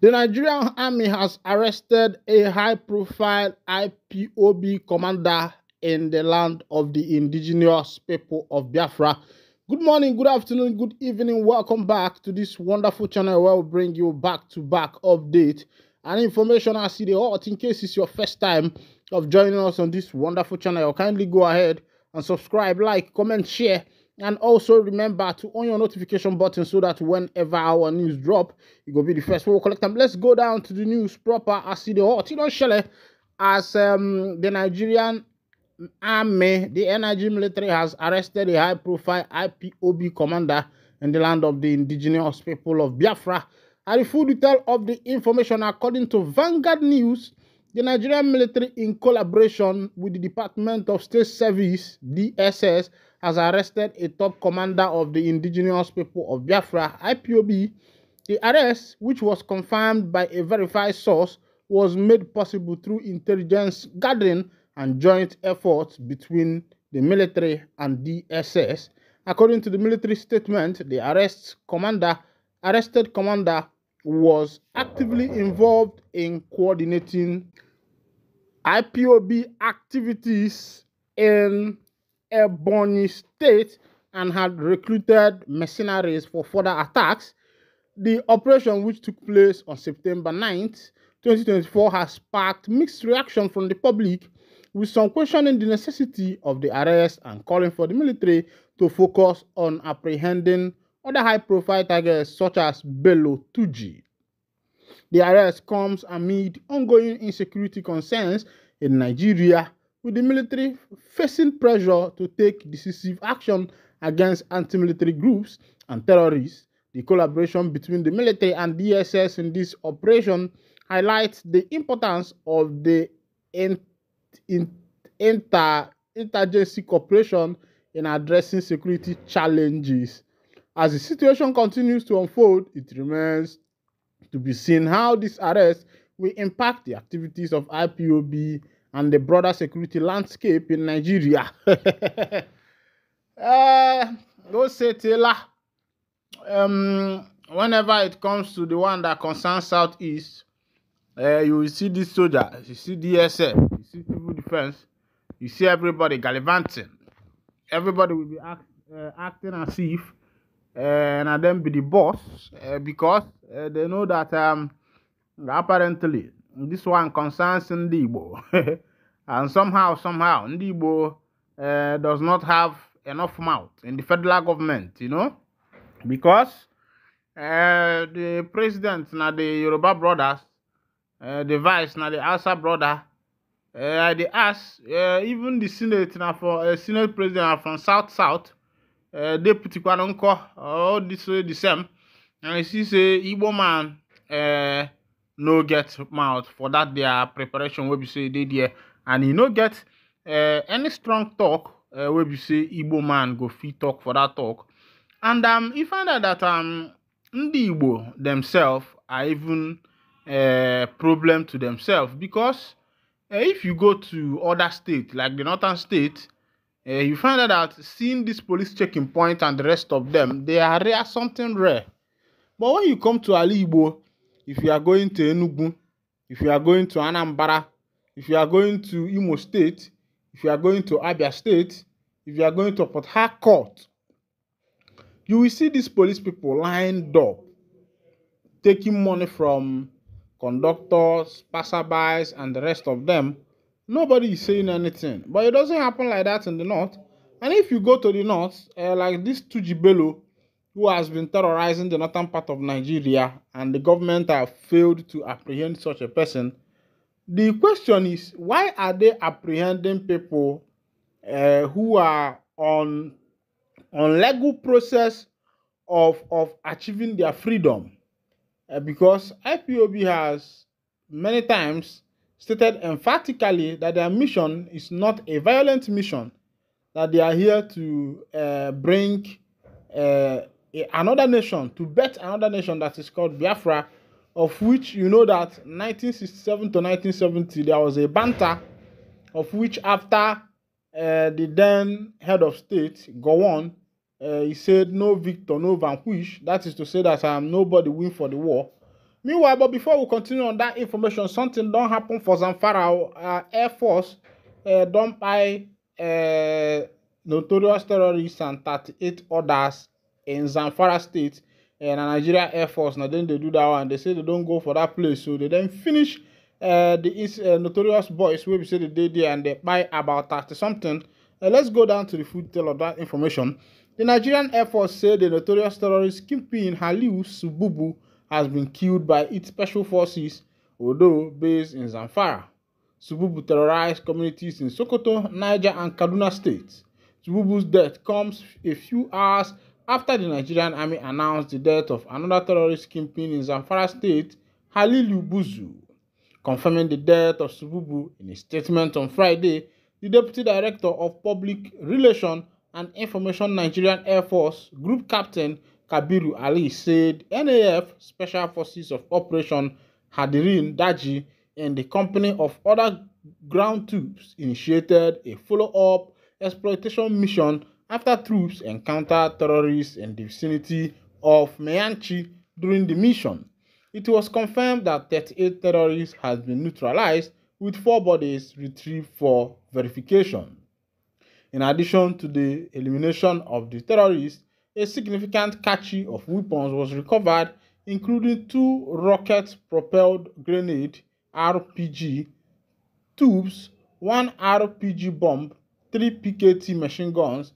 The Nigerian army has arrested a high-profile IPOB commander in the land of the indigenous people of Biafra. Good morning, good afternoon, good evening. Welcome back to this wonderful channel where we bring you back-to-back update and information as the hot. In case it's your first time of joining us on this wonderful channel, kindly go ahead and subscribe, like, comment, share, and also remember to on your notification button so that whenever our news drop, you will be the first one to collect them. Let's go down to the news proper as the hot. Shele, as the Nigerian army, the NIG military has arrested a high-profile IPOB commander in the land of the indigenous people of Biafra. And the full detail of the information, according to Vanguard News, the Nigerian military, in collaboration with the Department of State Service (DSS), has arrested a top commander of the indigenous people of Biafra (IPOB). The arrest, which was confirmed by a verified source, was made possible through intelligence gathering and joint efforts between the military and DSS. According to the military statement, the arrested commander was actively involved in coordinating IPOB activities in Ebonyi State and had recruited mercenaries for further attacks. The operation, which took place on September 9th, 2024, has sparked mixed reaction from the public, with some questioning the necessity of the arrest and calling for the military to focus on apprehending other high-profile targets such as Bello Tuji. The arrest comes amid ongoing insecurity concerns in Nigeria, with the military facing pressure to take decisive action against anti-military groups and terrorists. The collaboration between the military and DSS in this operation highlights the importance of the interagency cooperation in addressing security challenges. As the situation continues to unfold, it remains to be seen how this arrest will impact the activities of IPOB and the broader security landscape in Nigeria. Those say Taylor, whenever it comes to the one that concerns Southeast, you will see this soldier, you see DSS, you see civil defense, you see everybody gallivanting. Everybody will be acting as if and then be the boss because they know that apparently this one concerns Ndi Igbo. And somehow Ndi Igbo does not have enough mouth in the federal government, because the president na the Yoruba brothers, the vice na the Hausa brother, they ask even the Senate na for Senate president from South, deputy Kwanonko, all this way the same. And you see say Igbo man no get mouth for that their preparation where we say they there, and he no get any strong talk where we say Igbo man go fit talk for that talk. And you find out that Ndi Igbo themselves are even problem to themselves, because if you go to other states like the northern state, you find out that seeing this police checking point and the rest of them, they are rare, something rare. But when you come to Ali Igbo, if you are going to Enugu, if you are going to Anambra, if you are going to Imo State, if you are going to Abia State, if you are going to Port Harcourt, you will see these police people lined up, taking money from conductors, passerbys, and the rest of them. Nobody is saying anything. But it doesn't happen like that in the north. And if you go to the north, like this Tuji Bello, who has been terrorizing the northern part of Nigeria, and the government have failed to apprehend such a person, the question is, why are they apprehending people who are on legal process of achieving their freedom? Because IPOB has many times stated emphatically that their mission is not a violent mission, that they are here to bring another nation, to bet another nation that is called Biafra, of which you know that 1967 to 1970 there was a banter, of which after the then head of state, Gowon, he said no victor, no vanquish. That is to say that nobody win for the war. Meanwhile, but before we continue on that information, something don't happen for Zamfara. Air Force don't buy notorious terrorists and 38 others in Zamfara State. And Nigeria Air Force, now then they do that one. They say they don't go for that place. So they then finish the notorious boys where we say they did there and they buy about 30 something. Let's go down to the full detail of that information. The Nigerian Air Force said the notorious terrorist Kingpin Haliu Sububu has been killed by its special forces, although based in Zamfara. Sububu terrorized communities in Sokoto, Niger, and Kaduna states. Sububu's death comes a few hours after the Nigerian army announced the death of another terrorist kingpin in Zamfara state, Halilu Buzu. Confirming the death of Sububu in a statement on Friday, the Deputy Director of Public Relations and Information Nigerian Air Force Group Captain Kabiru Ali said NAF Special Forces of Operation Hadirin Daji and the company of other ground troops initiated a follow-up exploitation mission after troops encountered terrorists in the vicinity of Meyanchi during the mission. It was confirmed that 38 terrorists had been neutralized, with 4 bodies retrieved for verification. In addition to the elimination of the terrorists, a significant cache of weapons was recovered, including 2 rocket-propelled grenade RPG tubes, 1 RPG bomb, 3 PKT machine guns,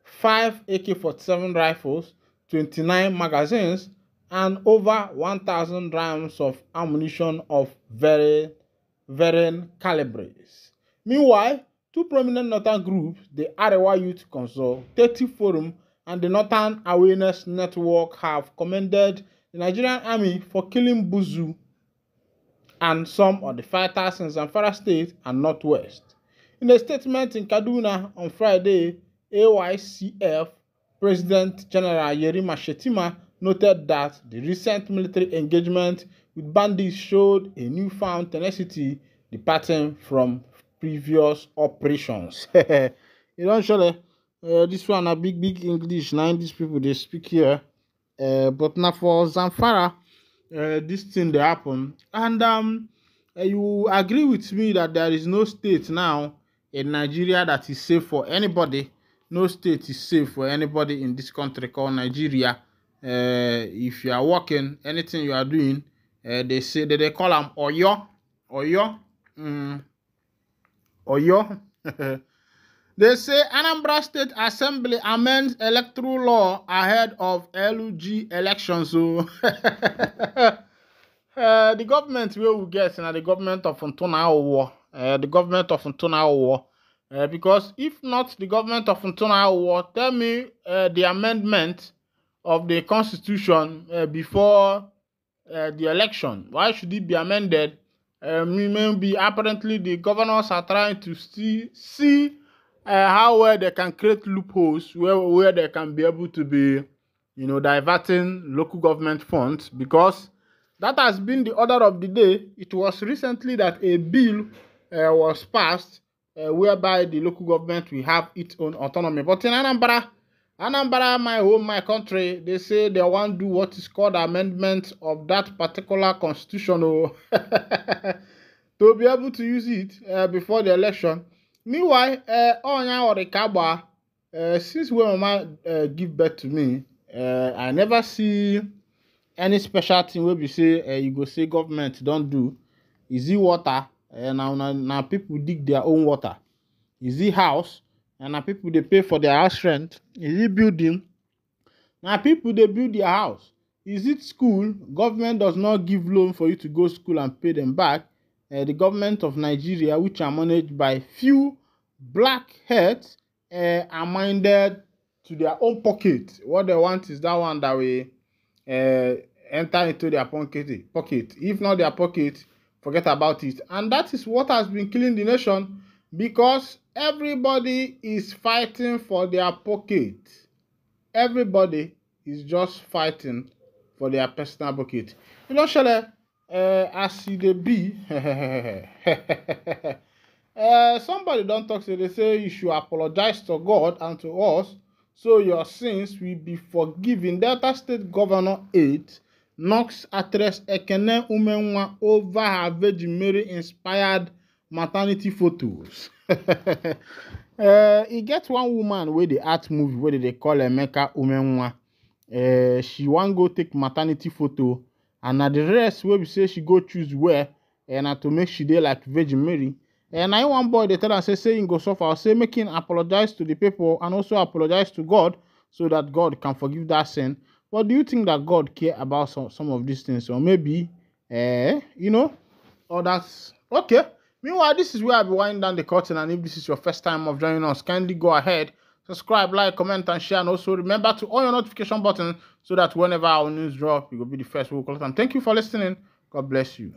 5 AK-47 rifles, 29 magazines, and over 1,000 rounds of ammunition of varying calibers. Meanwhile, 2 prominent northern groups, the Arewa Youth Consultative Forum and the Northern Awareness Network, have commended the Nigerian Army for killing Buzu and some of the fighters in Zamfara State and Northwest. In a statement in Kaduna on Friday, AYCF President General Yerima Shetima noted that the recent military engagement with bandits showed a newfound tenacity departing from previous operations. You don't show this one a big English. Now these people they speak here, but now for Zamfara, this thing they happen, and you agree with me that there is no state now in Nigeria that is safe for anybody. No state is safe for anybody in this country called Nigeria. If you are working, anything you are doing, they say that they call them Oyo. Oyo. They say Anambra State Assembly amends electoral law ahead of LUG elections. So the government will get the government of Ntona Owo. The government of Ntona Owo. Because if not the government of Ntona Owo, tell me the amendment of the constitution before the election. Why should it be amended? Maybe apparently the governors are trying to see how well they can create loopholes where they can be able to be, diverting local government funds, because that has been the order of the day. It was recently that a bill was passed whereby the local government will have its own autonomy. But in Anambra, my home, my country, they say they want to do what is called amendment of that particular constitution to be able to use it before the election. Meanwhile, since when Mama give birth to me, I never see any special thing where we say you go say government don't do. Is it water? Now people dig their own water. Is it house? And now people they pay for their house rent. Is it building? Now people they build their house. Is it school? Government does not give loan for you to go to school and pay them back. The government of Nigeria, which are managed by few blackheads, are minded to their own pocket. What they want is that one that will enter into their pocket. If not their pocket, forget about it. And that is what has been killing the nation, because everybody is fighting for their pocket. Everybody is just fighting for their personal pocket. Shele, as they be, somebody don't talk, so they say you should apologize to God and to us, so your sins will be forgiven. Delta State Governor 8 knocks actress Ekene Umenwa over her Virgin Mary inspired maternity photos. E get one woman wey dey act movie wey they call Emeka Umenwa. She wan go take maternity photo, and na the rest wey be say she go choose wear, and na to make she dey like Virgin Mary. And na one boy dey tell am say him go suffer, say make him apologize to the people and also apologize to God so that God can forgive that sin. But do you think that God care about some of these things, or maybe or that's okay? Meanwhile, this is where I'll be winding down the curtain, and if this is your first time of joining us, kindly go ahead, subscribe, like, comment, and share, and also remember to on your notification button so that whenever our news drop, you will be the first who will collect them. Thank you for listening. God bless you.